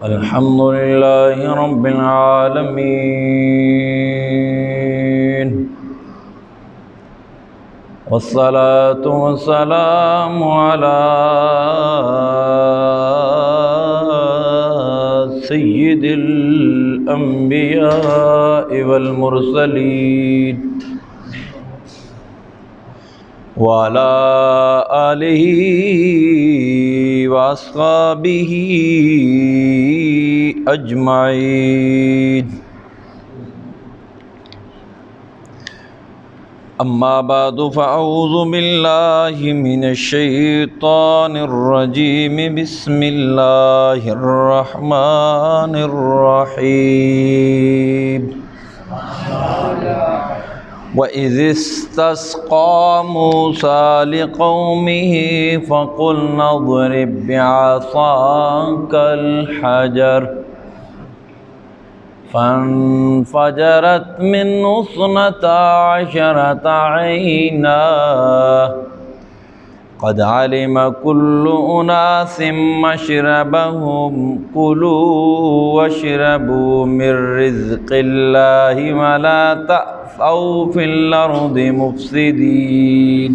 अल्हम्दुलिल्लाहि रब्बिल आलमीन वस्सलातु वस्सलामु अला सय्यिदिल अंबिया'i वल मुरसलीन व अला आलिहि व अस्हाबिहि अजमाइन। अम्मा बादु फ़अऊज़ु बिल्लाहि मिनश शैतानिर रजीम बिस्मिल्लाहिर रहमानिर रहीम। व इज़ इस्तस्क़ा मूसा लिक़ौमिही फ़क़ुलना इज़रिब बिअसाकल हजर फ़न्फ़जरत मिन्हु इस्नता अशरता ऐना क़द अलिम कुल्लु उनासिम मशरबहुम कुलू वशरबू मिर रिज़्क़िल्लाहि वला तअसौ फ़िल अर्दि मुफ़्सिदीन।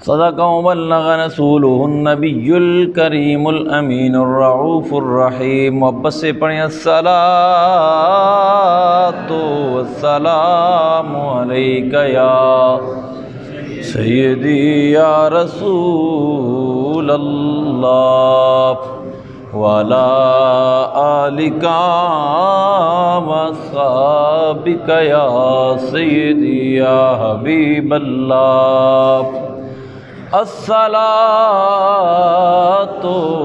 सदक़ व बल्लग़ रसूलुहुन नबियुल करीमुल अमीनुर रऊफ़ुर रहीम। मोहब्बत से पढ़ें अस्सलातु वस्सलामु अलैका या सय्यदी या रसूल अल्लाह व अला आलिका व अस्हाबिका या सय्यदी या हबीब अल्लाह। अस्सलातु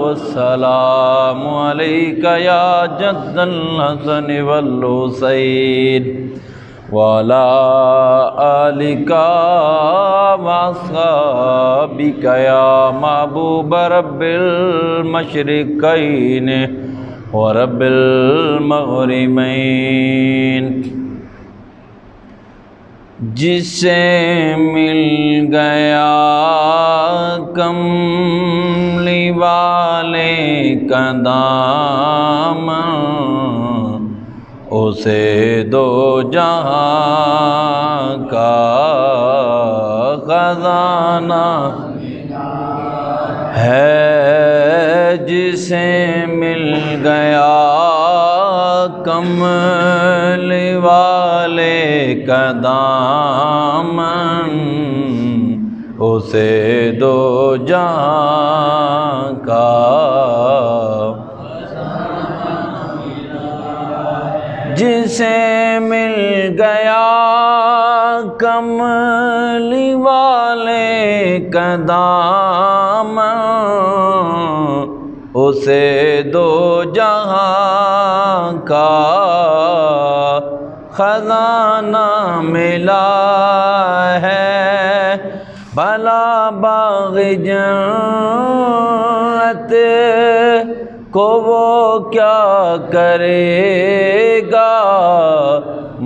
वस्सलामु अलैका या जद्दल हसन वल हुसैन व अला आलिका व अस्हाबिका या महबूब रब्बिल मशरिक़ैन व रब्बिल मग़रिबैन। जिसे मिल गया कमली वाले का दामन उसे दो जहां का खजाना है। जिसे मिल गया कमली वाले का दामन उसे दो जहां का जिसे मिल गया कमली वाले का दामन उसे दो जहां का खजाना मिला है। भला बाग़ जन्नत को वो क्या करेगा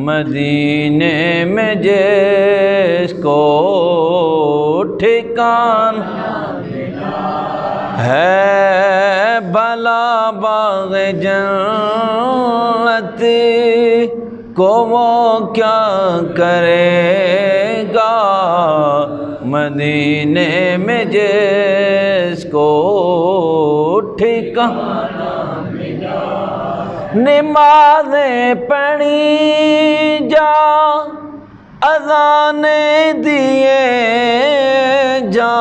मदीने में जिसको ठिकाना है। भला बाग़ जन्नत को वो क्या करेगा मदीने में जिसको ठिकाना मिला। नमाज़ें पढ़ी जा अज़ानें दिए जा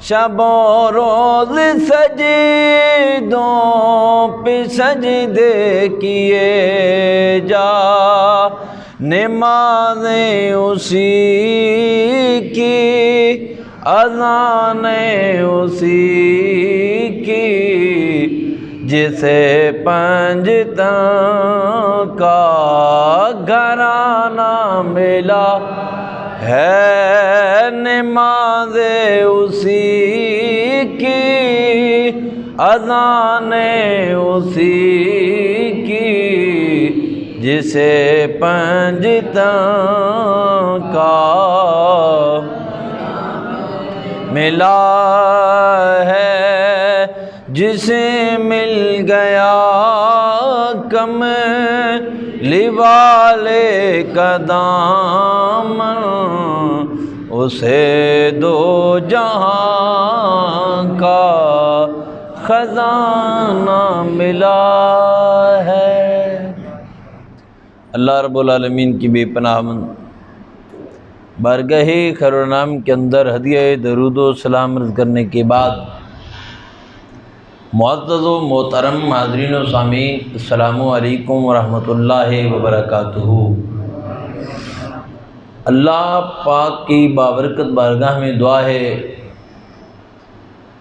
शबो रोज़ सजदों पे सजदे किए जा। नमाज़ें उसी की अज़ानें उसी की जिसे पंजतन का घराना मिला है। नमाज़ें उसी की अज़ानें उसी की जिसे पंजतन का मिला है। जिसे मिल गया कमली वाले का दामन, उसे दो जहां का खजाना मिला है। अल्लाह रब्बुल आलमीन की बेपनाह बारगाहे खैरुन्नाम के अंदर हदिया दरूद व सलाम अर्ज़ करने के बाद मुअज़्ज़ज़ व मोहतरम हाज़रीन व सामीन, अस्सलामु अलैकुम व रहमतुल्लाहि व बरकातुहू। अल्लाह पाक की बाबरकत बारगाह में दुआ है,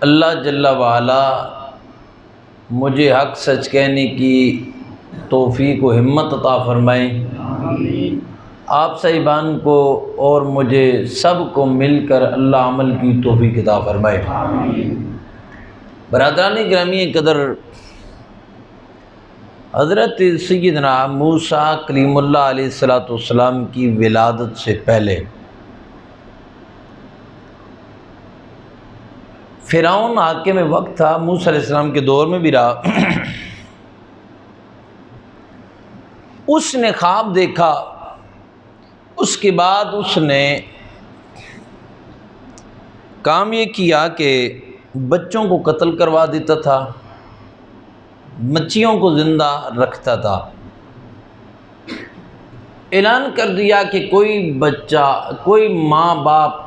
अल्लाह जल्ला वाला मुझे हक़ सच कहने की तौफ़ीक़ व हिम्मत अता फरमाए। आप साहिबान को और मुझे सब को मिलकर अल्लाह अमल की तौफ़ीक़ अता फरमाए। बरादरानी गिरामी कदर, हज़रत सय्यदना मूसा कलीमुल्लाह अलैहिस्सलाम की विलादत से पहले फ़िरौन हाकिम वक्त था, मूसा अलैहिस्सलाम के दौर में भी रहा। उसने ख्वाब देखा, उसके बाद उसने काम ये किया कि बच्चों को कत्ल करवा देता था, मच्छियों को ज़िंदा रखता था। ऐलान कर दिया कि कोई बच्चा, कोई माँ बाप,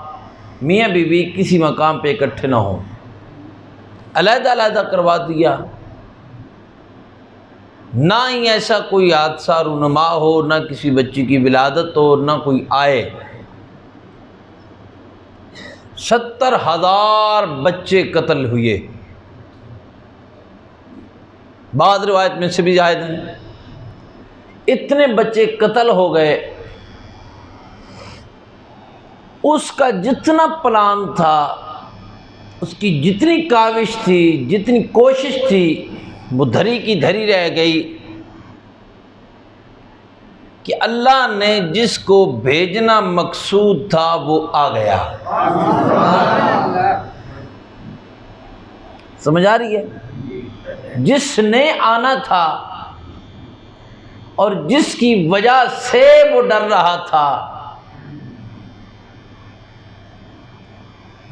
मियाँ बीवी किसी मकाम पे इकट्ठे ना हों, अलग-अलग करवा दिया। ना ही ऐसा कोई हादसा रुनमा हो, ना किसी बच्ची की विलादत हो, ना कोई आए। 70,000 बच्चे कत्ल हुए। बाद रिवायत में से भी जायद हैं, इतने बच्चे कत्ल हो गए। उसका जितना प्लान था, उसकी जितनी काविश थी, जितनी कोशिश थी, वो धरी की धरी रह गई कि अल्लाह ने जिसको भेजना मकसूद था वो आ गया। समझ आ रही है? जिसने आना था और जिसकी वजह से वो डर रहा था,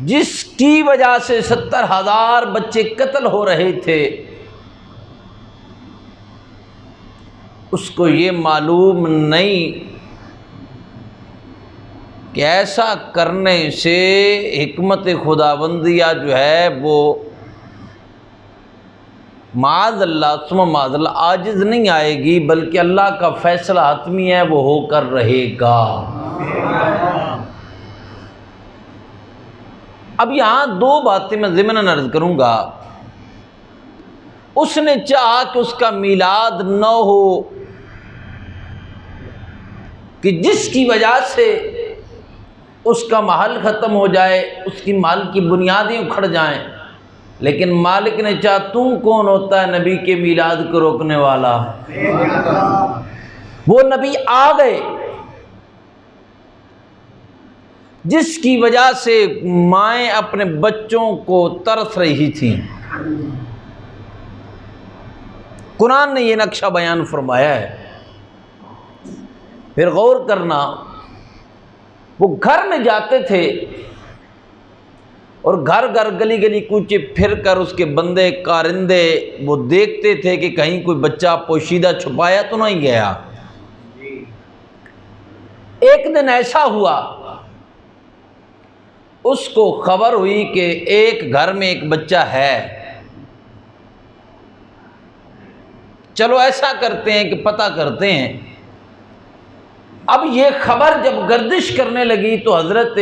जिसकी वजह से 70,000 बच्चे कत्ल हो रहे थे, उसको ये मालूम नहीं कि ऐसा करने से हिकमत खुदाबंदिया जो है वो माज़अल्लाह सुम्मा माज़अल्लाह आजिज़ नहीं आएगी, बल्कि अल्लाह का फ़ैसला हतमी है, वो होकर रहेगा। अब यहाँ दो बातें मैं ज़िमनन अर्ज़ करूँगा। उसने चाहा कि उसका मीलाद न हो, कि जिसकी वजह से उसका महल ख़त्म हो जाए, उसकी माल की बुनियादें उखड़ जाएं। लेकिन मालिक ने चाहा, तू कौन होता है नबी के मीलाद को रोकने वाला? वो नबी आ गए, जिसकी वजह से माएँ अपने बच्चों को तरस रही थीं। कुरान ने ये नक्शा बयान फरमाया है। फिर गौर करना, वो घर में जाते थे और घर घर गली गली कूचे फिर कर उसके बंदे कारिंदे वो देखते थे कि कहीं कोई बच्चा पोशीदा छुपाया तो नहीं गया। एक दिन ऐसा हुआ, उसको खबर हुई कि एक घर में एक बच्चा है। चलो ऐसा करते हैं कि पता करते हैं। अब ये खबर जब गर्दिश करने लगी तो हज़रत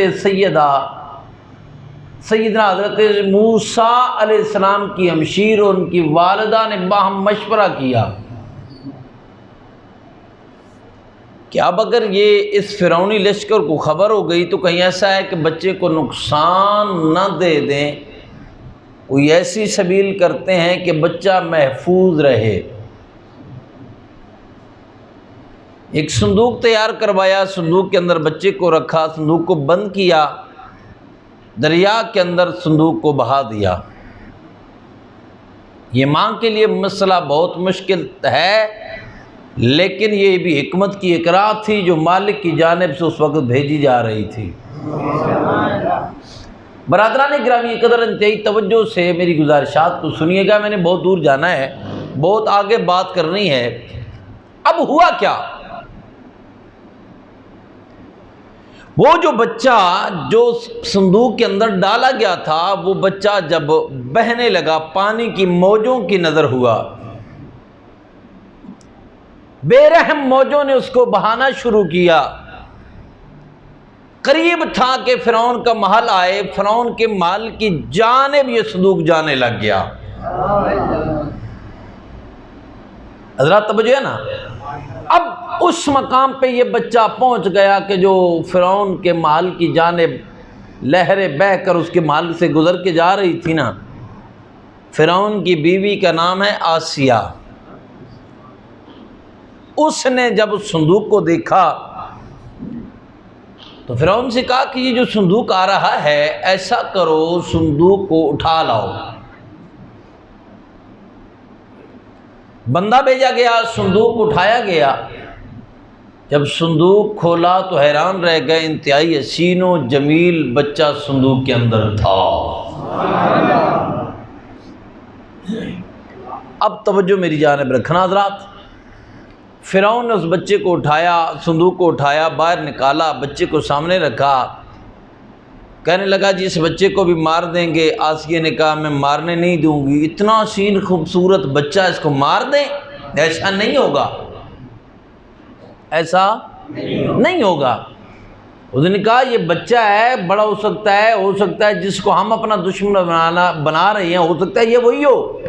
सैयदना हज़रत मूसा अलैहिस्सलाम की हमशीर और उनकी वालिदा ने बाहम मशवरा किया कि अब अगर ये इस फ़िरौनी लश्कर को खबर हो गई तो कहीं ऐसा है कि बच्चे को नुकसान न दे दें, कोई ऐसी सबील करते हैं कि बच्चा महफूज रहे। एक संदूक तैयार करवाया, संदूक के अंदर बच्चे को रखा, संदूक को बंद किया, दरिया के अंदर संदूक को बहा दिया। ये माँ के लिए मसला बहुत मुश्किल है, लेकिन ये भी हिकमत की एक राह थी जो मालिक की जानिब से उस वक्त भेजी जा रही थी। बरादरान गिरामी कदर इंतहाई तवज्जो से मेरी गुजारिशात को सुनिएगा। मैंने बहुत दूर जाना है, बहुत आगे बात करनी है। अब हुआ क्या, वो जो बच्चा जो संदूक के अंदर डाला गया था, वो बच्चा जब बहने लगा, पानी की मौजों की नज़र हुआ, बेरहम मौजों ने उसको बहाना शुरू किया। करीब था कि फिरौन का महल आए, फिरौन के महल की जानिब ये संदूक जाने लग गया। हज़रात तवज्जो है ना। अब उस मकाम पे ये बच्चा पहुंच गया कि जो फिरौन के महल की जानिब लहरें बहकर उसके महल से गुजर के जा रही थी ना। फिरौन की बीवी का नाम है आसिया। उसने जब उस संदूक को देखा तो फिरौन से कहा कि ये जो संदूक आ रहा है, ऐसा करो संदूक को उठा लाओ। बंदा भेजा गया, संदूक उठाया गया। जब संदूक खोला तो हैरान रह गए, इंतहाई हसीनो जमील बच्चा संदूक के अंदर था। अब तवज्जो मेरी जानिब रखना हज़रात। फिरौन ने उस बच्चे को उठाया, संदूक को उठाया, बाहर निकाला, बच्चे को सामने रखा, कहने लगा जी इस बच्चे को भी मार देंगे। आसिया ने कहा मैं मारने नहीं दूंगी, इतना हसीन खूबसूरत बच्चा, इसको मार दें? ऐसा नहीं होगा, ऐसा नहीं होगा। उसने कहा ये बच्चा है, बड़ा हो सकता है जिसको हम अपना दुश्मन बना रहे हैं, हो सकता है ये वही हो।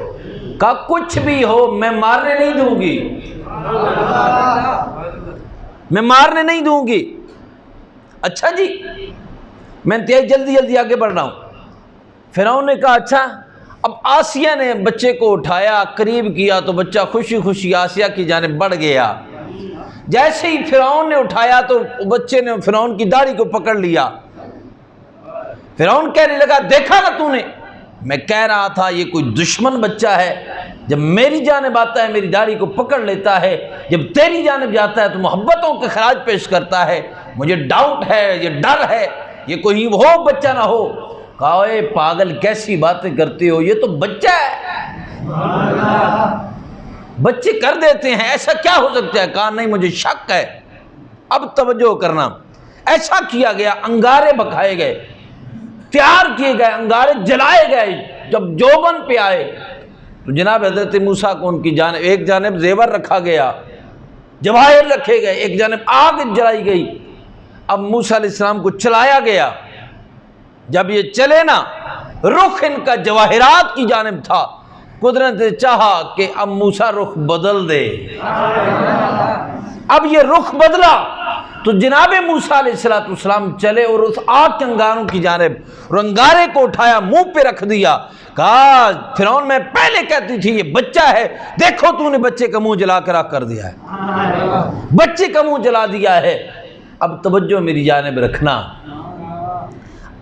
कहा कुछ भी हो, मैं मारने नहीं दूंगी, मैं मारने नहीं दूंगी। अच्छा जी, मैं इंतहाई जल्दी आगे बढ़ रहा हूं। फिरौन ने कहा अच्छा। अब आसिया ने बच्चे को उठाया, करीब किया तो बच्चा खुशी खुशी आसिया की जानिब बढ़ गया। जैसे ही फिरौन ने उठाया तो बच्चे ने फिरौन की दाढ़ी को पकड़ लिया। फिरौन कहने लगा देखा ना तूने, मैं कह रहा था ये कोई दुश्मन बच्चा है, जब मेरी जानिब आता है मेरी दाढ़ी को पकड़ लेता है, जब तेरी जानिब जाता है तो मोहब्बतों के खराज पेश करता है। मुझे डाउट है, ये डर है, ये कोई वो बच्चा ना हो। कहा ए पागल कैसी बातें करते हो, ये तो बच्चा है, बच्चे कर देते हैं, ऐसा क्या हो सकता है? कहा नहीं मुझे शक है। अब तवज्जो करना, ऐसा किया गया, अंगारे बखाए गए, तैयार किए गए, अंगारे जलाए गए। जब जोबन पे आए तो जनाब हजरत मूसा को उनकी जानिब, एक जानिब जेवर रखा गया, जवाहिर रखे गए, एक जानिब आग जलाई गई। अब मूसा अलैहिस्सलाम को चलाया गया। जब ये चले ना, रुख इनका जवाहिरात की जानिब था। कुदरत ने चाहा कि अब मूसा रुख बदल दे। अब ये रुख बदला तो जनाब मूसा अलैहिस्सलाम चले और उस आग के अंगारों की जानिब, और अंगारे को उठाया, मुंह पे रख दिया। कहा फिरौन मैं पहले कहती थी ये बच्चा है, देखो तूने बच्चे का मुंह जला कर कर दिया है, बच्चे का मुंह जला दिया है। अब तवज्जो मेरी जानिब रखना।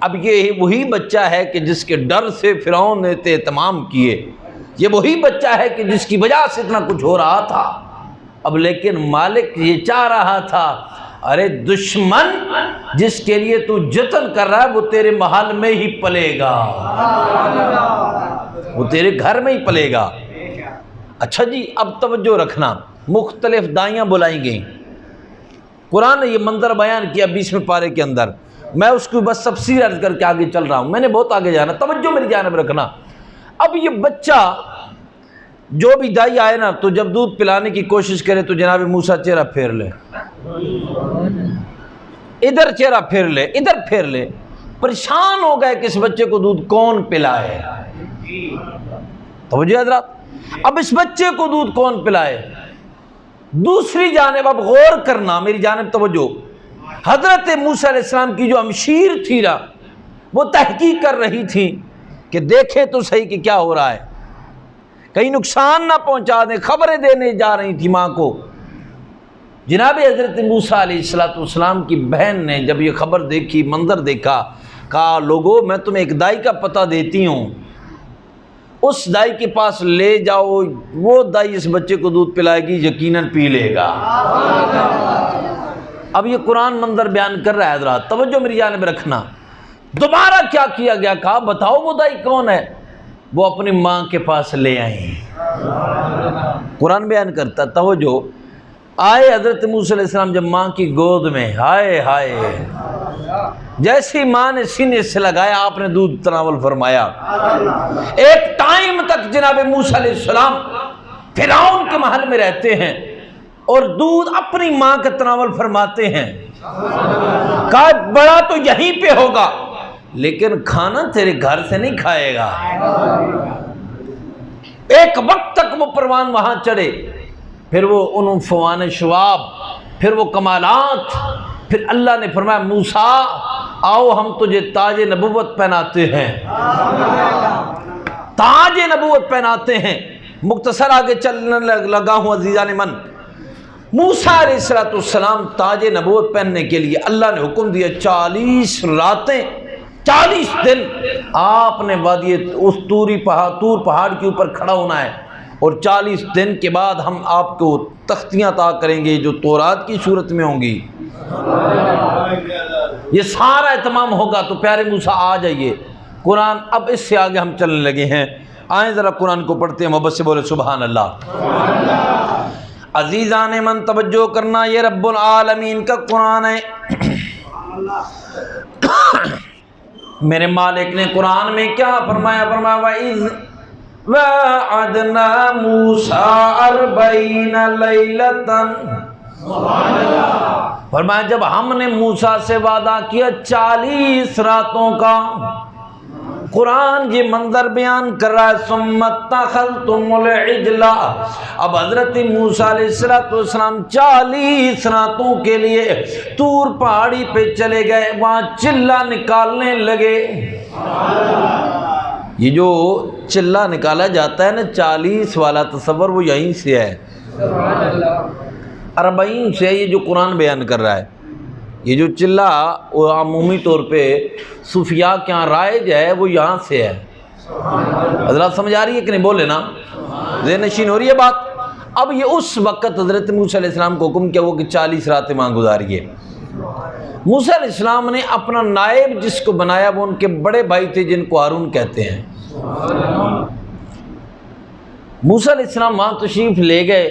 अब ये वही बच्चा है कि जिसके डर से फिरौन ने एहतमाम किए, ये वही बच्चा है कि जिसकी वजह से इतना कुछ हो रहा था। अब लेकिन मालिक ये चाह रहा था, अरे दुश्मन जिसके लिए तू जतन कर रहा है वो तेरे महल में ही पलेगा, वो तेरे घर में ही पलेगा। अच्छा जी, अब तवज्जो रखना, मुख्तलिफ दाइयाँ बुलाई गई। कुरान ने ये मंजर बयान किया 20वें पारे के अंदर। मैं उसको बस तफसीर अर्ज करके आगे चल रहा हूँ, मैंने बहुत आगे जाना, तवज्जो मेरी जानिब रखना। अब ये बच्चा जो भी दाई आए ना, तो जब दूध पिलाने की कोशिश करे तो जनाब मूसा चेहरा फेर ले, इधर चेहरा फेर ले, इधर फेर ले। परेशान हो गए कि इस बच्चे को दूध कौन पिलाए। तो हज़रात, अब इस बच्चे को दूध कौन पिलाए। दूसरी जानिब अब गौर करना, मेरी जानिब तवज्जो। हजरत मूसा अलैहिस्सलाम की जो अमशीर थी ना, वो तहकीक कर रही थी कि देखें तो सही कि क्या हो रहा है, कहीं नुकसान ना पहुंचा दें, खबरें देने जा रही थी माँ को। जनाब हजरत मूसा अलैहिस्सलाम की बहन ने जब ये खबर देखी, मंजर देखा, कहा लोगों मैं तुम्हें एक दाई का पता देती हूँ, उस दाई के पास ले जाओ, वो दाई इस बच्चे को दूध पिलाएगी, यकीनन पी लेगा। अब ये कुरान मंजर बयान कर रहा है, हज़रात तवज्जो मेरी जानिब रखना। दोबारा क्या किया गया, कहा बताओ वो दाई कौन है। वो अपनी माँ के पास ले आए। कुरान बयान करता, तवज्जो, आए हज़रत मूसा अलैहिस्सलाम जब माँ की गोद में, हाय हाय, जैसी माँ ने सीने से लगाया आपने दूध तनावल फरमाया। एक टाइम तक जनाब मूसा अलैहिस्सलाम फिरौन के महल में रहते हैं और दूध अपनी माँ का तनावल फरमाते हैं। कहा बड़ा तो यहीं पे होगा, लेकिन खाना तेरे घर से नहीं खाएगा। एक वक्त तक वो परवान वहां चढ़े, फिर वो उन फवान शवाब, फिर वो कमालात, फिर अल्लाह ने फरमाया मूसा आओ हम तुझे ताज नबूवत पहनाते हैं, ताज नबूवत पहनाते हैं। मुख्तसर आगे चलने लगा हूं अजीज़ान मन। मूसा अलैहिस्सलाम ताज नबूवत पहनने के लिए अल्लाह ने हुक्म दिया 40 रातें 40 दिन आपने वादी उस तूर पहाड़ के ऊपर खड़ा होना है, और 40 दिन के बाद हम आपको तख्तियाँ अता करेंगे जो तौरात की सूरत में होंगी। ये सारा एहतमाम होगा। तो प्यारे मूसा आ जाइए। कुरान अब इससे आगे हम चलने लगे हैं। आए ज़रा कुरान को पढ़ते हैं, मोहब्बत से बोले सुभान अल्लाह। अजीज़ान मन तवज्जो करना, ये रब्बुल आलमीन का कुरान है। मेरे मालिक ने कुरान में क्या फरमाया, वअदना मूसा 40 लैलतन, फरमाया जब हमने मूसा से वादा किया 40 रातों का। कुरान ये मंजर बयान कर रहा है, सुम्मत्तखज़्तुमुल इजला। अब हजरत मूसा अलैहिस्सलाम 40 रातों के लिए तूर पहाड़ी पे चले गए, वहां चिल्ला निकालने लगे। ये जो चिल्ला निकाला जाता है ना 40 वाला तसव्वुर, वो यहीं से है, 40 से। ये जो कुरान बयान कर रहा है, ये जो चिल्ला वो अमूमी तौर पे सूफिया क्या राइज है, वो यहाँ से है। हज़रत समझ आ रही है कि नहीं, बोले ना, ज़हनशीन हो रही है बात। अब ये उस वक़्त हज़रत मूसा अलैहिस्सलाम को हुक्म किया वो कि 40 रातें वहाँ गुजारिए। मूसा अलैहिस्सलाम ने अपना नायब जिसको बनाया वो उनके बड़े भाई थे जिनको हारून कहते हैं। मूसा अलैहिस्सलाम वहाँ तशरीफ़ ले गए,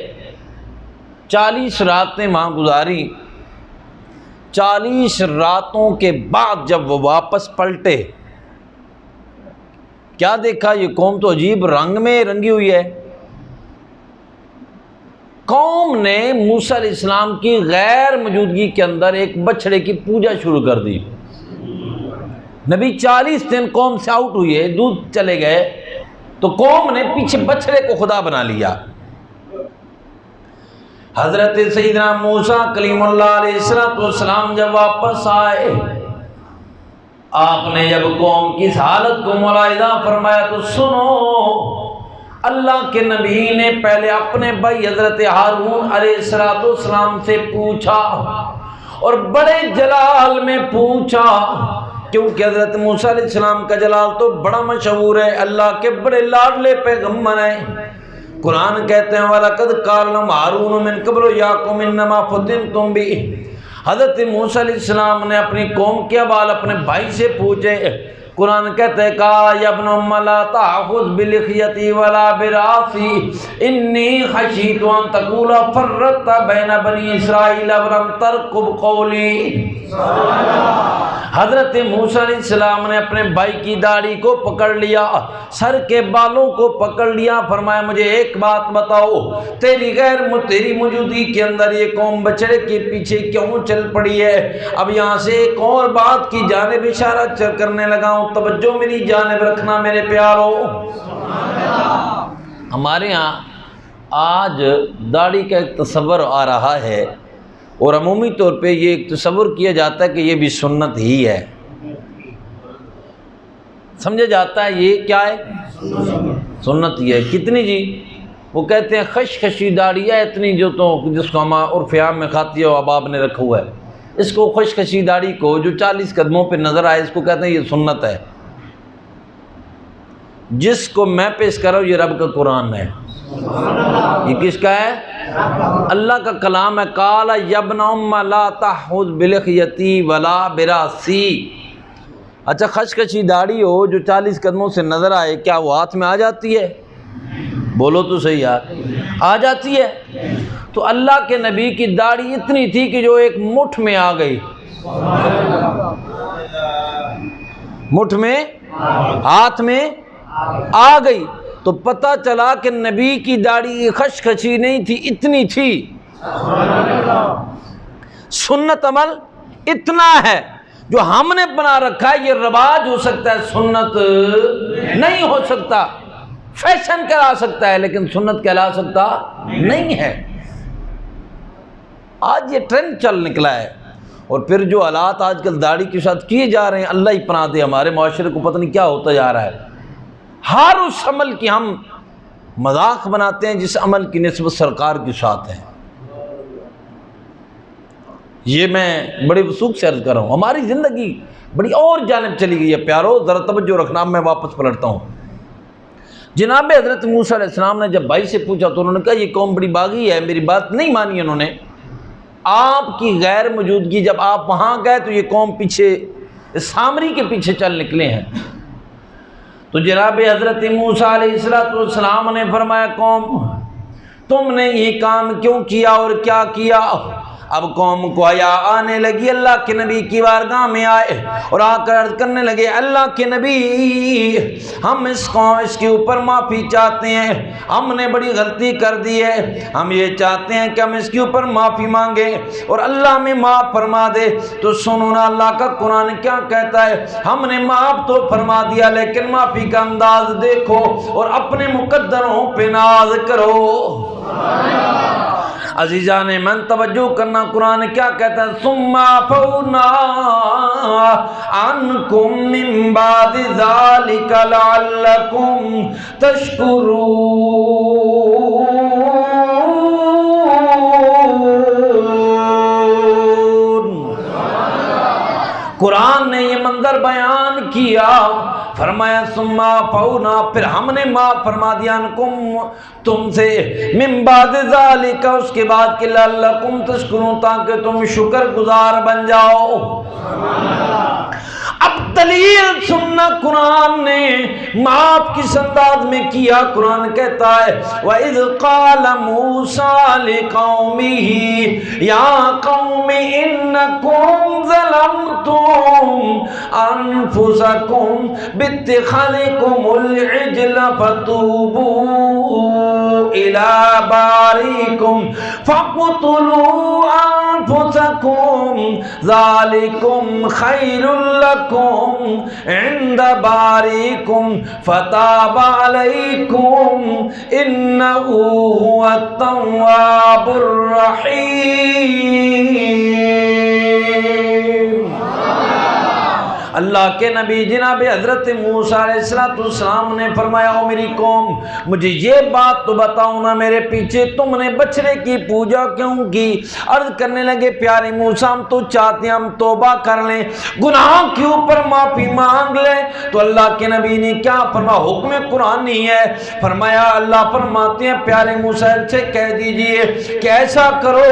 40 रातें वहाँ गुजारी। 40 रातों के बाद जब वो वापस पलटे, क्या देखा, ये कौम तो अजीब रंग में रंगी हुई है। कौम ने मूसा अलैहिस्सलाम की गैर मौजूदगी के अंदर एक बछड़े की पूजा शुरू कर दी। नबी 40 दिन कौम से आउट हुई है, दूध चले गए, तो कौम ने पीछे बछड़े को खुदा बना लिया। हजरत सैयदना मूसा कलीमुल्लाह अलैहिस्सलाम जब वापस आए, आपने जब कौम की हालत को मुलाहिजा फरमाया तो सुनो, अल्लाह के नबी ने पहले अपने भाई हजरत हारून अलैहिस्सलाम से पूछा, और बड़े जलाल में पूछा, क्योंकि हजरत मूसा अलैहिस्सलाम का जलाल तो बड़ा मशहूर है, अल्लाह के बड़े लाडले पैगम्बर हैं। कुरान कहते हैं वलक़द क़ाला हारून मिन क़ब्लु या कौम इन्नमा फ़ुतिनतुम बि। हज़रत मूसा अलैहिस्सलाम ने अपनी कौम के हवाल अपने भाई से पूछे। कुरान कहते हैं का या इब्न उम्म ला ताख़ुज़ बिलिखयती वला बिरासी इन्नी खशीतु अन तक़ूला फ़र्रक़्ता बैन बनी इसराईल वलम तरक़ुब क़ौली। हज़रत मूसा अलैहिस्सलाम ने अपने भाई की दाढ़ी को पकड़ लिया, सर के बालों को पकड़ लिया, फरमाया मुझे एक बात बताओ, तेरी मौजूदगी के अंदर ये कौम बछड़े के पीछे क्यों चल पड़ी है। अब यहाँ से एक और बात की जानिब इशारा करने लगा हूँ, तवज्जो मेरी जानिब रखना मेरे प्यारो। हमारे यहाँ आज दाढ़ी का एक तस्वर आ रहा है, और अमूमी तौर पे ये एक तस्वुर किया जाता है कि ये भी सुन्नत ही है, समझा जाता है ये क्या है, सुन्नत ही है। कितनी जी, वो कहते हैं खशखशी दाढ़ी है इतनी, जो तो जिसको हम उर्फ़ आम में खाती हो अबाब ने रखा हुआ है, इसको खशखशी दाढ़ी को जो 40 कदमों पे नज़र आए, इसको कहते हैं ये सुन्नत है। जिसको मैं पेश कर रहा हूँ ये रब का कुरान है। ये किसका है? अल्लाह का कलाम है। काला यब्न उम्मा ला तहुज़ बिलखयती वला बिरासी। अच्छा, खशखशी दाढ़ी हो जो 40 कदमों से नज़र आए, क्या वो हाथ में आ जाती है? बोलो तो सही यार, आ जाती है। तो अल्लाह के नबी की दाढ़ी इतनी थी कि जो एक मुठ में आ गई, मुठ में, हाथ में आ गई। तो पता चला कि नबी की दाढ़ी खशखशी नहीं थी, इतनी थी। सुन्नत अमल इतना है जो हमने बना रखा है, ये रवाज हो सकता है, सुन्नत नहीं हो सकता। फैशन कहला सकता है लेकिन सुन्नत कहला सकता नहीं है। आज ये ट्रेंड चल निकला है। और फिर जो हालात आजकल दाढ़ी के साथ किए जा रहे हैं, अल्लाह ही पनाह दे, हमारे माशरे को पता नहीं क्या होता जा रहा है। हर उस अमल की हम मजाक बनाते हैं जिस अमल की निस्बत सरकार के साथ है। ये मैं बड़े वसूख से अर्ज कर रहा हूँ। हमारी ज़िंदगी बड़ी और जानिब चली गई है प्यारो, ज़रा तवज्जो रखना। मैं वापस पलटता हूँ। जनाब हज़रत मूसा अलैहिस्सलाम ने जब भाई से पूछा तो उन्होंने कहा ये कौम बड़ी बागी है, मेरी बात नहीं मानी उन्होंने। आपकी गैर मौजूदगी जब आप वहाँ गए तो ये कौम पीछे, सामरी के पीछे चल निकले हैं। तो जनाब हज़रत मूसा अलैहिस्सलाम ने फरमाया, कौम तुमने ये काम क्यों किया और क्या किया? अब कौम को हया आने लगी, अल्लाह के नबी की बारगाह में आए और आकर अर्ज करने लगे, अल्लाह के नबी हम इसके ऊपर माफ़ी चाहते हैं, हमने बड़ी गलती कर दी है, हम ये चाहते हैं कि हम इसके ऊपर माफ़ी मांगे और अल्लाह में माफ़ फरमा दे। तो सुनो ना अल्लाह का कुरान क्या कहता है, हमने माफ़ तो फरमा दिया लेकिन माफ़ी का अंदाज देखो और अपने मुकद्दरों पे नाज करो। अजीजा ने मन तवज्जो करना, कुरान क्या कहता है, सुम्मा फौना अन्कुम मिन बादि ज़ालिका लअल्लकुम तशकुरून। कुरान ने ये मंजर बयान किया, फरमाया सुम्मा फौना, फिर हमने माफ फरमा दिया अनकुम तुमसे, मिन बाद ज़ालिका, उसके बाद के लअल्लकुम तशकुरून, ताकि तुम शुक्रगुजार बन जाओ। अब दलील सुनना, कुरान ने माफ किस अंदाज में किया। कुरान कहता है वइज़ क़ाल मूसा लिक़ौमिही या क़ौमि इन्नकुम ज़लमतुम अनफुसकुम बित्तिख़ाज़िकुमुल इज्ल फतूबू इला बारिकुम फ़क़्तुलू अनफुसकुम ज़ालिकुम खैरुल लकुम इंद बारिकुम फताबा अलैकुम इन्नहु हुवत तव्वाबुर रहीम। अल्लाह के नबी जनाब हज़रत मूसा अलैहिस्सलाम ने फरमाया, ओ मेरी कौम, मुझे ये बात तो बताओ ना, मेरे पीछे तुमने बछड़े की पूजा क्यों की? अर्ज करने लगे, प्यारे मूसा हम तो चाहते हैं हम तौबा कर लें, गुनाह के ऊपर माफ़ी मांग लें। तो अल्लाह के नबी ने क्या फरमाया, हुक्म कुरान नहीं है, फरमाया अल्लाह फरमाते हैं प्यारे मूसा से कह दीजिए कि ऐसा करो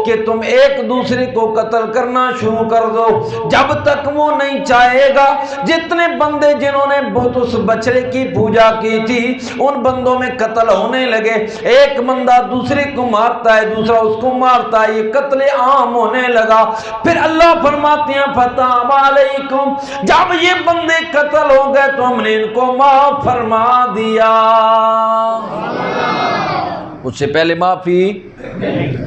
कि तुम एक दूसरे को कत्ल करना शुरू कर दो, जब तक वो नहीं चाहेगा। जितने बंदे जिन्होंने उस बछड़े की पूजा की थी उन बंदों में कत्ल होने लगे। एक बंदा दूसरे को मारता है, दूसरा उसको मारता है, ये कत्ले आम होने लगा। फिर अल्लाह फरमाते हैं फताबा अलैकुम, जब ये बंदे कत्ल हो गए तो हमने इनको माफ फरमा दिया। उससे पहले माफी,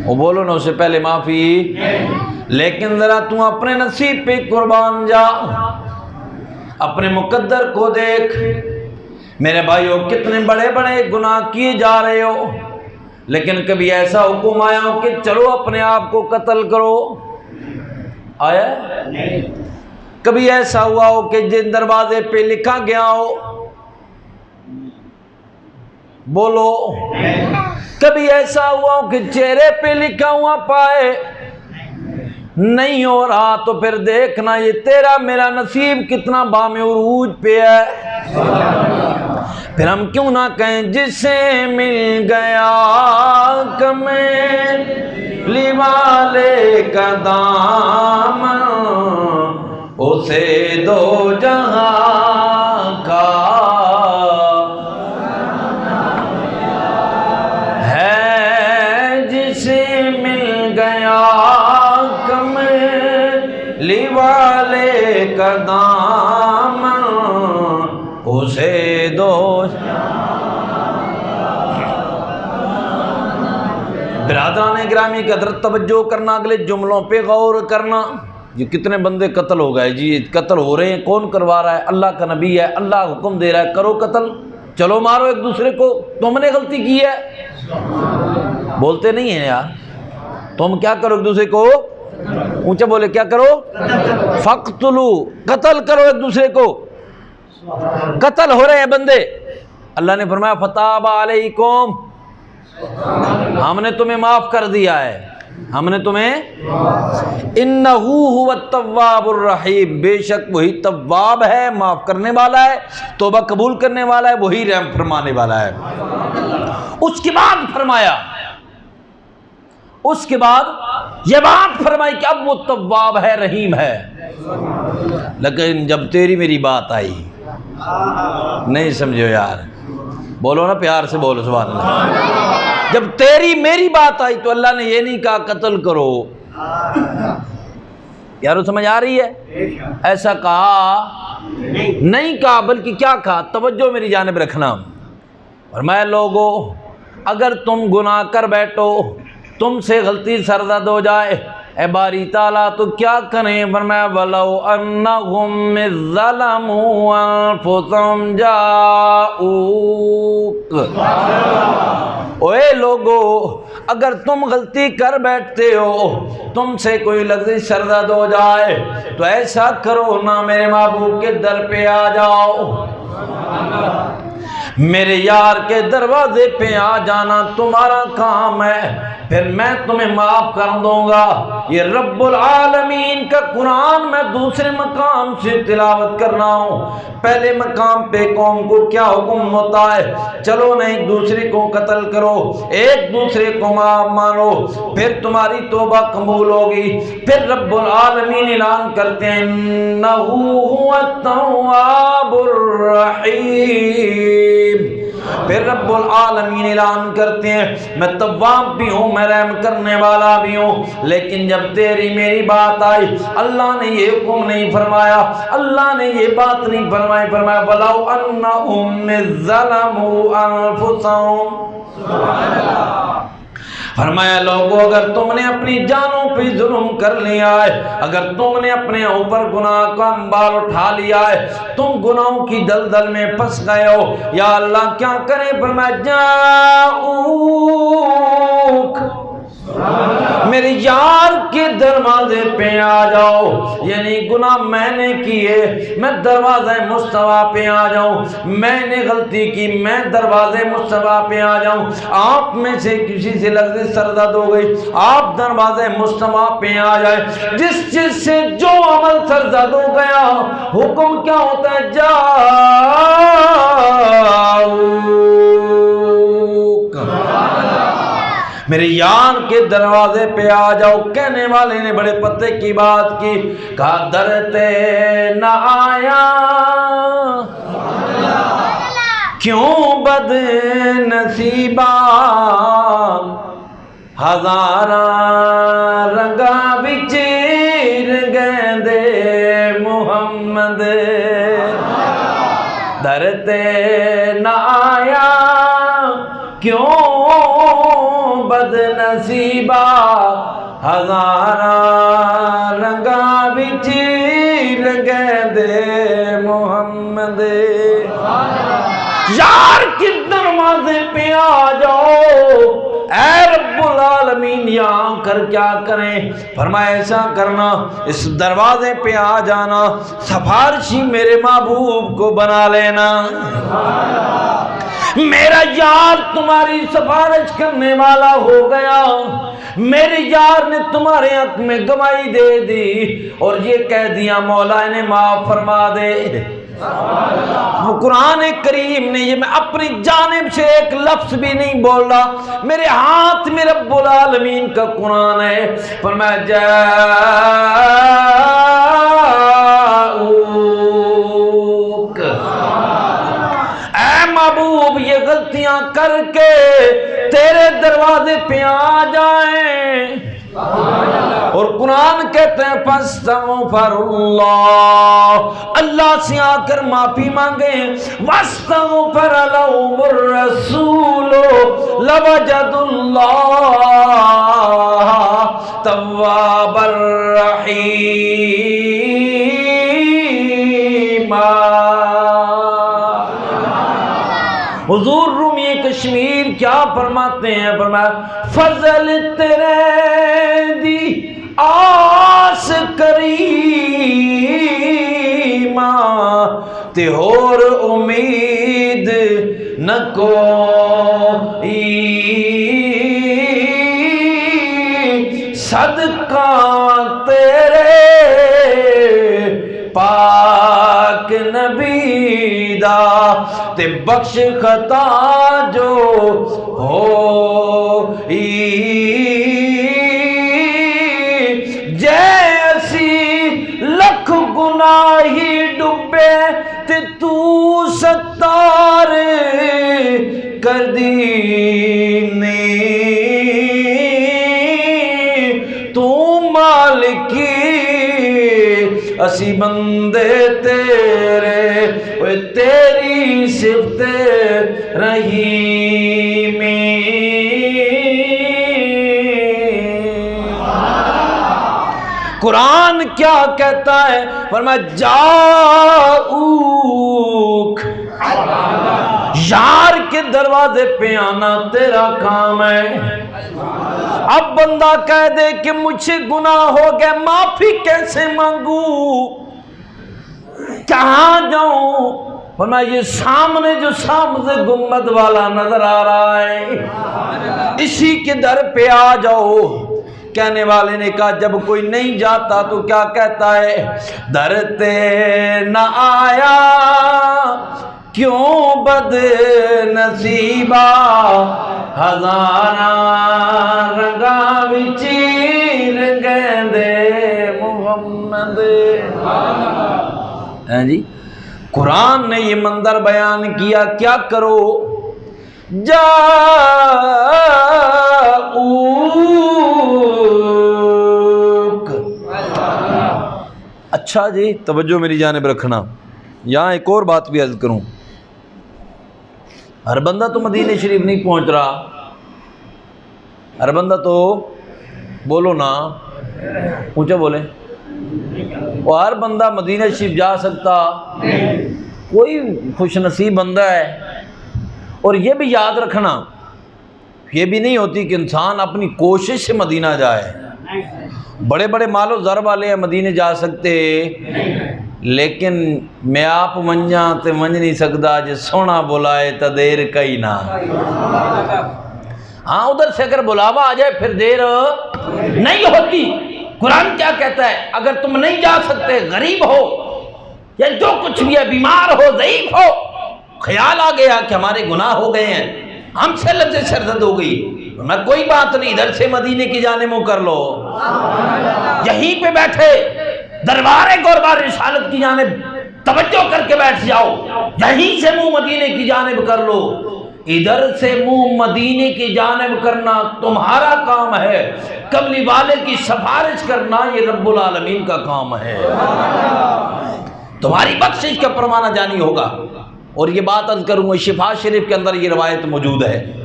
वो बोलो ना, उससे पहले माफी। लेकिन जरा तू अपने नसीब पे कुर्बान जा, अपने मुकद्दर को देख। मेरे भाइयों, कितने बड़े बड़े गुनाह किए जा रहे हो, लेकिन कभी ऐसा हुक्म आया हो कि चलो अपने आप को कत्ल करो? आया? कभी ऐसा हुआ हो कि जिन दरवाजे पे लिखा गया हो? बोलो। कभी ऐसा हुआ हो कि चेहरे पे लिखा हुआ पाए? नहीं हो रहा तो फिर देखना ये तेरा मेरा नसीब कितना बामे उरूज पे है। फिर हम क्यों ना कहें जिसे मिल गया कमली वाले का दामन, उसे दो जहां का है। जिसे मिल गया कमली वाले का दामन, उसे दो। बिरादरान गिरामी की हज़रत तवज्जो करना, अगले जुमलों पे गौर करना। ये कितने बंदे कत्ल हो गए जी, कत्ल हो रहे हैं, कौन करवा रहा है? अल्लाह का नबी है, अल्लाह हुक्म दे रहा है करो कत्ल, चलो मारो एक दूसरे को। तुमने गलती की है, बोलते नहीं है यार। तुम क्या करो एक दूसरे को, ऊंचे बोले क्या करो, फक्तुलू, कत्ल करो एक दूसरे को। कत्ल हो रहे हैं बंदे, अल्लाह ने फरमाया फताबा अलैकुम, हमने तुम्हें माफ कर दिया है, हमने तुम्हें। इन्नहू हुवा तव्वाबुर रहीम, बेशक वही तव्वाब है, माफ करने वाला है, तौबा कबूल करने वाला है, वही रहम फरमाने वाला है। उसके बाद फरमाया, उसके बाद यह बात फरमाई कि अब वो तव्वाब है, रहीम है। लेकिन जब तेरी मेरी बात आई, नहीं समझो यार, बोलो ना प्यार से बोलो सुभान अल्लाह। जब तेरी मेरी बात आई तो अल्लाह ने ये नहीं कहा कत्ल करो, यारो समझ आ रही है? ऐसा कहा नहीं कहा, बल्कि क्या कहा, तवज्जो मेरी जानिब रखना। और मैं लोगों, अगर तुम गुनाह कर बैठो, तुमसे गलती सरदर्द हो जाए, ए बारी ताला तो क्या करें? फरमाया वलौ अन्नहुम ज़लमू अनफुसहुम जाऊक। ओए लोगो, अगर तुम गलती कर बैठते हो, तुमसे कोई लफ्ज़ सरदर्द हो जाए, तो ऐसा करो ना, मेरे महबूब के दर पे आ जाओ, मेरे यार के दरवाजे पे आ जाना तुम्हारा काम है, फिर मैं तुम्हें माफ कर दूंगा। ये रब्बुल आलमीन का कुरान मैं दूसरे मकाम से तिलावत कर रहा हूँ। पहले मकाम पे कौम को क्या हुक्म होता है, चलो ना एक दूसरे को कत्ल करो, एक दूसरे को माफ मानो, फिर तुम्हारी तौबा कबूल होगी। फिर रब्बुल आलमीन ऐलान करते हैं इन्नहू हुवत तव्वाबुर रहीम। फिर रब्बुल आलमीन ऐलान करते हैं मैं तव्वाब भी हूँ, मैं रहम करने वाला भी हूँ। लेकिन जब तेरी मेरी बात आई, अल्लाह ने ये हुक्म नहीं फरमाया, अल्लाह ने ये बात नहीं फरमाई, फरमाया वलौ अन्नहुम ज़लमू अनफुसहुम। फरमाया लोगों, अगर तुमने अपनी जानों पे जुल्म कर लिया है, अगर तुमने अपने ऊपर गुनाह का अंबार उठा लिया है, तुम गुनाहों की दलदल में फंस गए हो, या अल्लाह क्या करे? फरमाया जाऊक, मेरे यार के दरवाजे पे आ जाओ, यानी गुनाह मैंने किए, मैं दरवाजे मुस्तफा पे आ जाऊं, मैंने गलती की, मैं दरवाजे मुस्तफा पे आ जाऊं। आप में से किसी से लफ्ज़ सरदर्द हो गई, आप दरवाजे मुस्तफा पे आ जाए। जिस चीज से जो अमल सरदर्द हो गया, हुक्म क्या होता है? मेरे यार के दरवाजे पे आ जाओ। कहने वाले ने बड़े पते की बात की, कहा दरते न आया क्यों बद नसीबा, हजारा रंगा बिचीर गेंदे मुहम्मद, दरते न आया क्यों बदनसीबा, हजारा रंगा बिचीर गेंदे मुहम्मद। यार के दरवाजे पे आ जाओ, ऐ रब्बुल आलमीन यहाँ कर क्या करें? फरमाया ऐसा करना, इस दरवाजे पे आ जाना, सिफारिशी मेरे महबूब को बना लेना। मेरा यार तुम्हारी सिफारिश करने वाला हो गया, मेरे यार ने तुम्हारे हक में गवाही दे दी और ये कह दिया मौला ने माफ फरमा दे। कुरान करीम ने, ये मैं अपनी जानिब से एक लफ्ज भी नहीं बोल रहा, मेरे हाथ में रब्बुल आलमीन का कुरान है। फरमाया जाऊक, ऐ महबूब ये गलतियां करके तेरे दरवाजे पे आ जाएं। और कुरान कहते हैं फस्तगफिरुल्लाह, अल्लाह से आकर माफी मांगे। वस्तगफर लहुमुर रसूल लवजदुल्लाह तव्वाबर रहीमा। हुजूर रूमी कश्मीर क्या फरमाते हैं? फरमाया फजल तेरे दी आस करीमा ते होर उम्मीद न कोई, सदका तेरे पाक नबी दा ते बख्श खता जो हो, जैसी लख गुनाही डुबे ते तू सत्तार कर दी ने, तू मालिकी असी बंदे तेरे, ओए तेरी सिफ्त रहीमी। कुरान क्या कहता है? फरमाया जाऊक, यार के दरवाजे पे आना तेरा काम है। अब बंदा कह दे कि मुझसे गुनाह हो गया, माफी कैसे मांगू, कहां जाऊं? फरमाया ये सामने जो सामने गुम्बद वाला नजर आ रहा है, इसी के दर पे आ जाओ। कहने वाले ने कहा जब कोई नहीं जाता तो क्या कहता है? दर ते न आया क्यों बदनसीबा, हजारा रंगा विच रंगेंदे मुहम्मद। हैं जी, कुरान ने ये मंजर बयान किया, क्या करो? जाऊक। अच्छा जी, तवज्जो मेरी जानिब रखना। यहाँ एक और बात भी अर्ज करूँ, हर बंदा तो मदीने शरीफ नहीं पहुँच रहा, हर बंदा तो, बोलो ना, ऊंचा बोले, और हर बंदा मदीना शरीफ जा सकता, कोई खुशनसीब बंदा है। और ये भी याद रखना, ये भी नहीं होती कि इंसान अपनी कोशिश से मदीना जाए। बड़े बड़े मालो ज़र वाले हैं मदीने जा सकते, लेकिन मैं आप मंजा ते मंज नहीं सकता, जो सोना बुलाए तो देर कई ना। हाँ, उधर से अगर बुलावा आ जाए फिर देर नहीं होती। कुरान क्या कहता है? अगर तुम नहीं जा सकते, गरीब हो या जो कुछ भी है, बीमार हो, ज़ईफ हो, ख्याल आ गया कि हमारे गुनाह हो गए हैं, हमसे लफ्ज़ शर्दत हो गई, मैं कोई बात नहीं, इधर से मदीने की जाने मुँह कर लो, यहीं पे बैठे दरबारे गोरबार रिसालत की जानिब तवज्जो करके बैठ जाओ, यहीं से मुंह मदीने की जानिब कर लो। इधर से मुंह मदीने की जानिब करना तुम्हारा काम है, कमली वाले की सिफारिश करना ये रब्बुल आलमीन का काम है। तुम्हारी बख्शिश का परवाना जानी होगा। और ये बात अर्ज करूँगा, शिफा शरीफ के अंदर ये रवायत मौजूद है।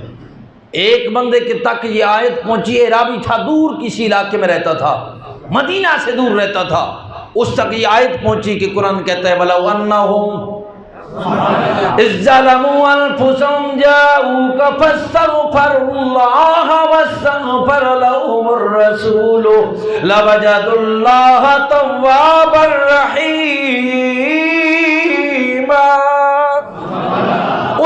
एक बंदे के तक ये आयत पहुंची, एराबी था, दूर किसी इलाके में रहता था, मदीना से दूर रहता था, उस तक ये आयत पहुंची कि कुरान कहता है वलौ अन्नहुम इज़्ज़लमू अनफुसहुम जाऊका फस्तगफरुल्लाह वस्तगफर लहुमुर रसूल लवजदुल्लाह तव्वाबर रहीमा।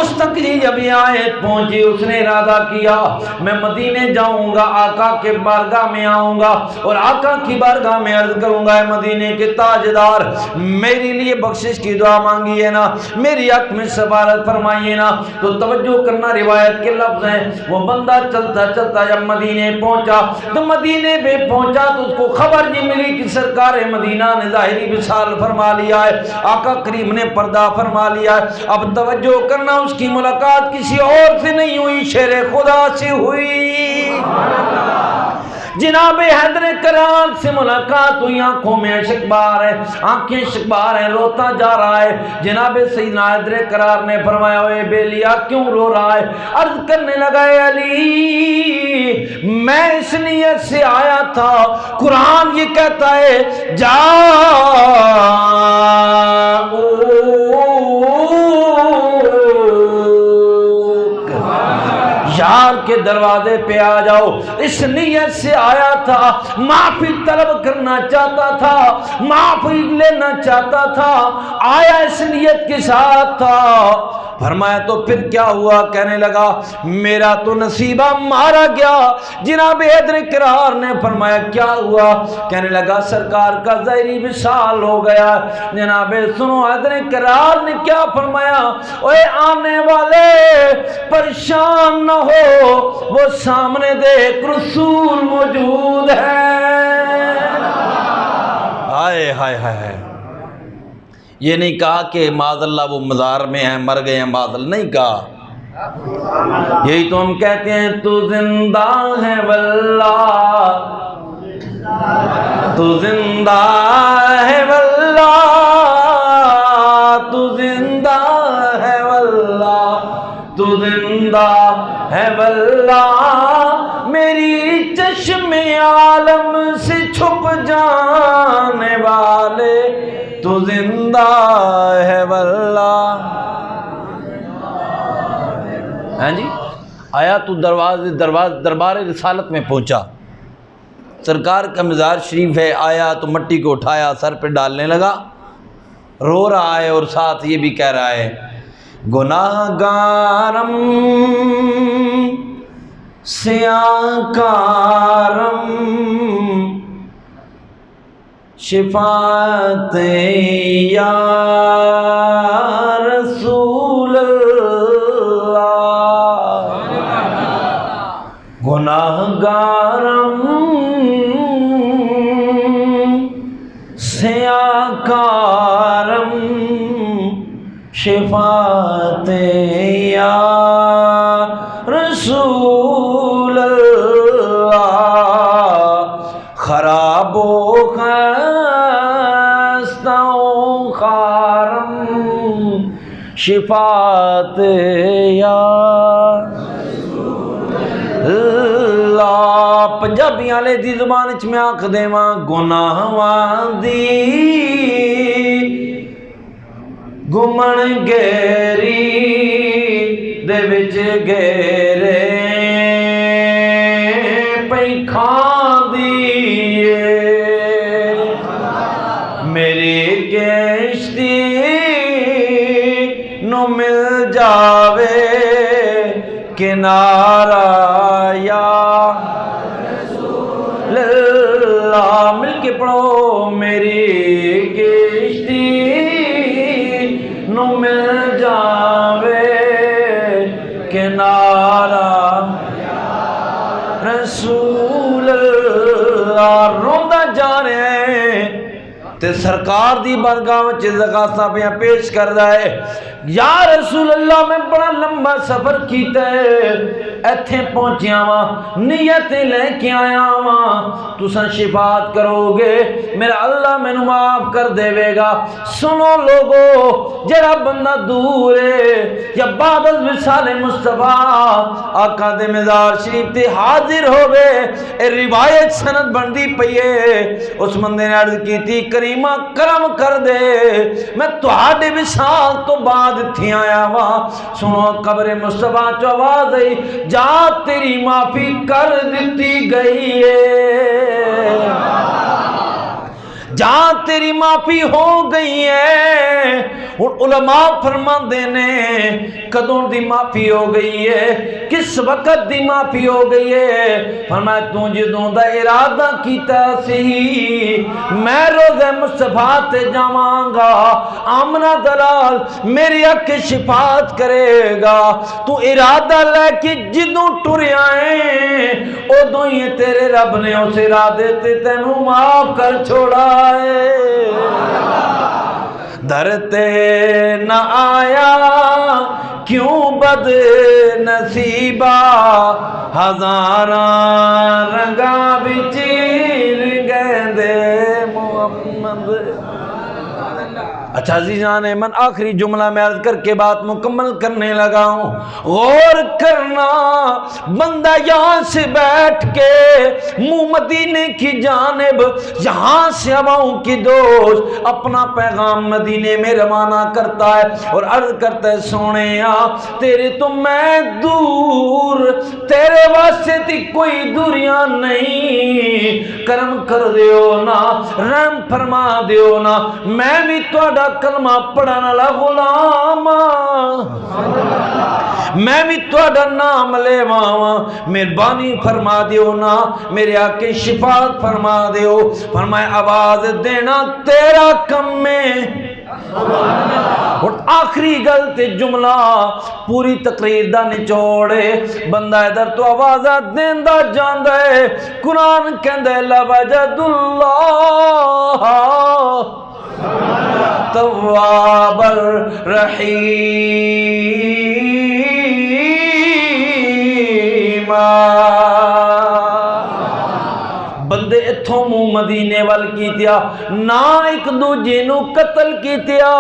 उस मौसक जी जब ये आयत पहुंची उसने इरादा किया मैं मदीने जाऊंगा, आका के बारगाह में आऊंगा और आका की बारगाह में अर्ज करूंगा मदीने के ताजदार मेरे लिए बख्शिश की दुआ मांगी है ना, मेरी हक में सफारत फरमाइए ना। तो तवज्जो करना रिवायत के लफ्ज हैं। वो बंदा चलता चलता जब मदीने पहुंचा तो मदीने पे पहुंचा तो उसको खबर ये मिली कि सरकार मदीना ने ज़ाहिरी विसाल फरमा लिया है, आका करीम ने पर्दा फरमा लिया है। अब तवज्जो करना उसकी मुलाकात किसी और से नहीं हुई, शेर खुदा से हुई। जनाबे हैदर करार से मुलाकात हुई, आंखों में अशकबार है, आंखें शकबार है, रोता जा रहा है। जनाबे सैयदना हैदर करार ने फरमाया ओए बेलिया क्यों रो रहा है? अर्ज करने लगा अली मैं इस नियत से आया था, कुरान ये कहता है जा यार के दरवाजे पे आ जाओ, इस नियत से आया था, माफी तलब करना चाहता था, माफी लेना चाहता था, आया इस नियत के साथ था। फरमाया तो फिर क्या हुआ? कहने लगा मेरा तो नसीबा मारा गया। जनाब हैदर करार ने फरमाया क्या हुआ? कहने लगा सरकार का ज़ाहिरी विसाल हो गया। जनाबे सुनो हैदर करार ने क्या फरमाया, ओए आने वाले परेशान न हो, वो सामने देख रसूल मौजूद है। हाय हाय हाय। ये नहीं कहा कि माज़अल्लाह वो मज़ार में है, मर गए हैं, माज़अल्लाह नहीं कहा। यही तो हम कहते हैं तू जिंदा है वल्लाह, तू जिंदा है वल्लाह, तू जिंदा है वल्लाह, तू जिंदा है वल्लाह, मेरी चश्मे आलम से छुप जाने वाले, तू जिंदा है वल्लाह। हाँ जी, आया तू दरबार रिसालत में पहुंचा, सरकार का मज़ार शरीफ है, आया तो मट्टी को उठाया सर पे डालने लगा, रो रहा है और साथ ये भी कह रहा है गुनाहगारम सियाकारम शिफात या रसूल अल्लाह, गुनाहगारम सियाकारम शिफात या रसूल अल्लाह, खराबो शिफात या अल्लाह। पंजाबी वाले दी जुबान च मैं आख देवां गुनाहां दी घुमण गेरी दे विच घेरे पई खांदी मेरी किश्ती नो मिल जावे किनारा या अल्लाह। मिल के पढ़ो मेरी किश्ती नो मिल जावे किनारा रसूल अल्लाह। रोंदा जा रहा है ते सरकार दी बारगाह विच ज़कातां पिया पेश करदा है, या रसूल अल्लाह मैं बड़ा लंबा सफर कीता है, इत्थे पहुंचिया वा, नियत लेके आया वा, तुसां शिफात करोगे मेरा अल्लाह मैनू माफ कर देवेगा। सुनो लोगो, जड़ा बंदा दूर है या बादल विसाले मुस्तफा आका दे मज़ार शरीफ ते हाजिर होवे, ए रिवायत सनद बनदी पई है। उस बंदे ने अर्ज कीती करीमा करम कर दे, मैं तुहाडे विसाल तो बाद इत्थे आया वा। सुनो कब्र मुस्तफा चो आवाज आई, जा तेरी माफी कर दी गई है, जहां तेरी माफी हो गई है। हुण उलमा फरमांदे ने कदों दी माफी हो गई है, किस वक्त दी माफी हो गई है। फरमाया तू जदों दा इरादा कीता सी मैं रोज़े मुस्तफा ते जावांगा, आमना दलाल मेरी अख शिफात करेगा, तू इरादा लेके जदों टुरिया है उदों ही तेरे रब ने उस इरादे ते तेनू माफ कर छोड़ा है। धरते न आया क्यों बद नसीबा, हजारा रंगा बिच रंगदे मोहम्मद। अच्छा अज़ीज़ान मन आखिरी जुमला मैं अर्ज करके बात मुकम्मल करने लगा हूँ। गौर करना, बंदा यहाँ से बैठ के मुँह मदीने की जानिब, यहाँ से हवाओं की दोस्त अपना पैगाम मदीने में रवाना करता है और अर्ज करता है सोने तेरे तो मैं दूर, तेरे वास्ते ती कोई दूरियां नहीं, करम कर दियो ना, रहम फरमा दियो ना, मैं भी तुहाडा कलमा पढ़न वाला गुलाम, मैं भी तुहाडा नाम लेवावां, मेहरबानी फरमा दियो ना, मेरे आके शिफात फरमा दियो। फरमाए आवाज देना तेरा कम में। और आखिरी गल ते जुमला पूरी तकरीर दा निचोड़े, बंदा इधर तो आवाज़ा देंदा जांदा है। कुरान कहंदा लवजदुल्लाह तव्वाबर रहीमा। बंदे इथों मुंह मदीने वाल कीतिया, ना एक दूजे नू कतल कीतिया,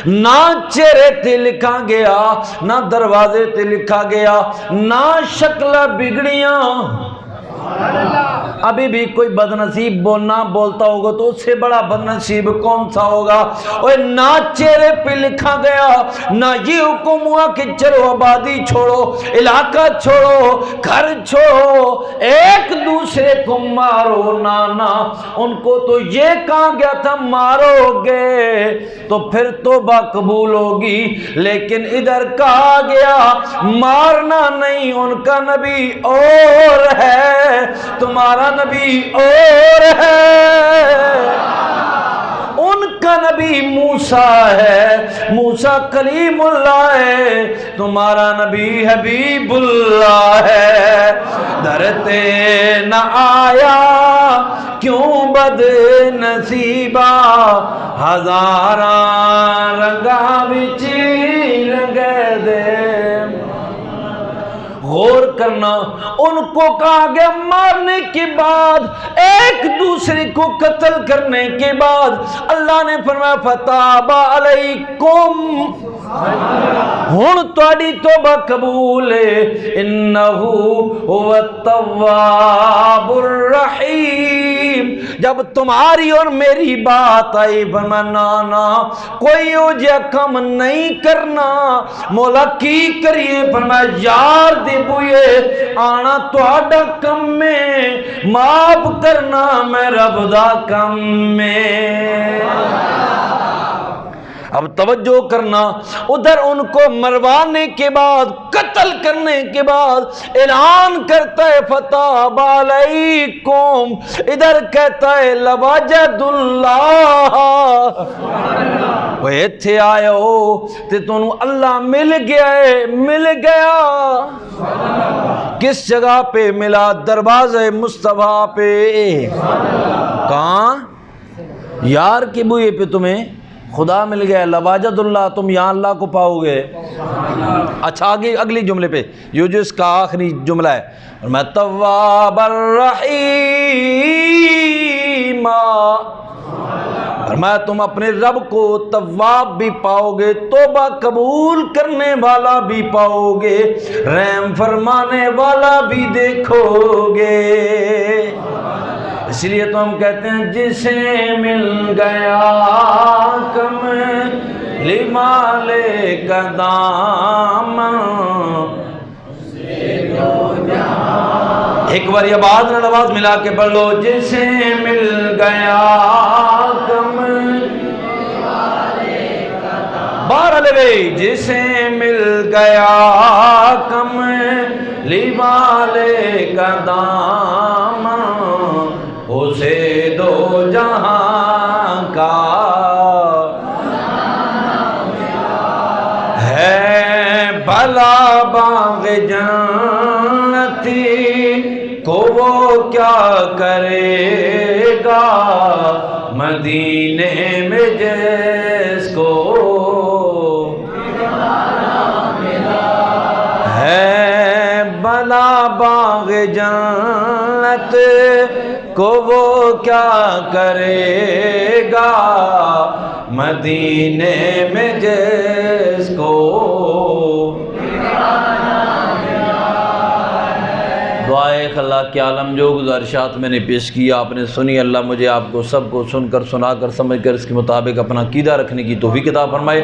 ना चेहरे ते लिखा गया, ना दरवाजे ते लिखा गया, ना शक्ल बिगड़िया। अभी भी कोई बदनसीब बोलना बोलता होगा तो उससे बड़ा बदनसीब कौन सा होगा। और ना चेहरे पे लिखा गया, ना ये हुक्म हुआ कि चलो आबादी छोड़ो, इलाका छोड़ो, घर छोड़ो, एक दूसरे को मारो, ना ना उनको तो ये कहा गया था मारोगे तो फिर तौबा कबूल होगी, लेकिन इधर कहा गया मारना नहीं, उनका नबी और है तुम्हारा नबी और है। उनका नबी मूसा है, मूसा कलीमुल्लाह है, तुम्हारा नबी हबीबुल्लाह है। धरते न आया क्यों बद नसीबा, हजारा रंगा बिच रंग दे। गौर करना, उनको कहा गया मारने के बाद, एक दूसरे को कत्ल करने के बाद अल्लाह ने फरमाया फताबा अलैकुम, हुण तुहाडी तौबा कबूल है, इन्नहु हुवा तव्वाबुर रहीम। जब तुम्हारी और मेरी बात आई फरमाया ना ना कोई ओ जिहा काम नहीं करना। मौला की करिए? फरमाया यार दे बुए आना तुहाडा कम में, माफ करना मैं रब दा कम में। अब तवज्जो करना, उधर उनको मरवाने के बाद, कत्ल करने के बाद ऐलान करता है फताब अलैकुम, इधर कहता है लवाजदुल्लाह, वो इत्थे आए हो ते तुहानू अल्लाह मिल गया है, मिल गया। किस जगह पे मिला? दरवाज़े मुस्तफा पे। कहाँ? यार के बुए पे तुम्हें खुदा मिल गया। लवाजदुल्लाह, तुम यहाँ अल्लाह को पाओगे। अच्छा आगे अगली जुमले पे, यो जो इसका आखिरी जुमला है, मैं तव्वाबर रहीमा, मैं तुम अपने रब को तव्वाब भी पाओगे, तौबा कबूल करने वाला भी पाओगे, रहम फरमाने वाला भी देखोगे। इसलिए तो हम कहते हैं जिसे मिल गया कम लिमाले कदाम, एक बार ये बात ना नवाज मिला के पढ़ लो। जिसे मिल गया कम बार ले भाई, जिसे मिल गया कम लिवाले का दाम, उसे दो जहां का है भला बाग जन्नती को वो क्या करेगा मदीने में जिसको है भला बाग जन्नत को वो क्या करेगा मदीने में जिसको। दुआए खला के आलम जो गुज़ारिशात मैंने पेश किया आपने सुनी, अल्लाह मुझे आपको सबको सुनकर सुनाकर समझकर इसके मुताबिक अपना कीदा रखने की तौफीक अता फरमाए।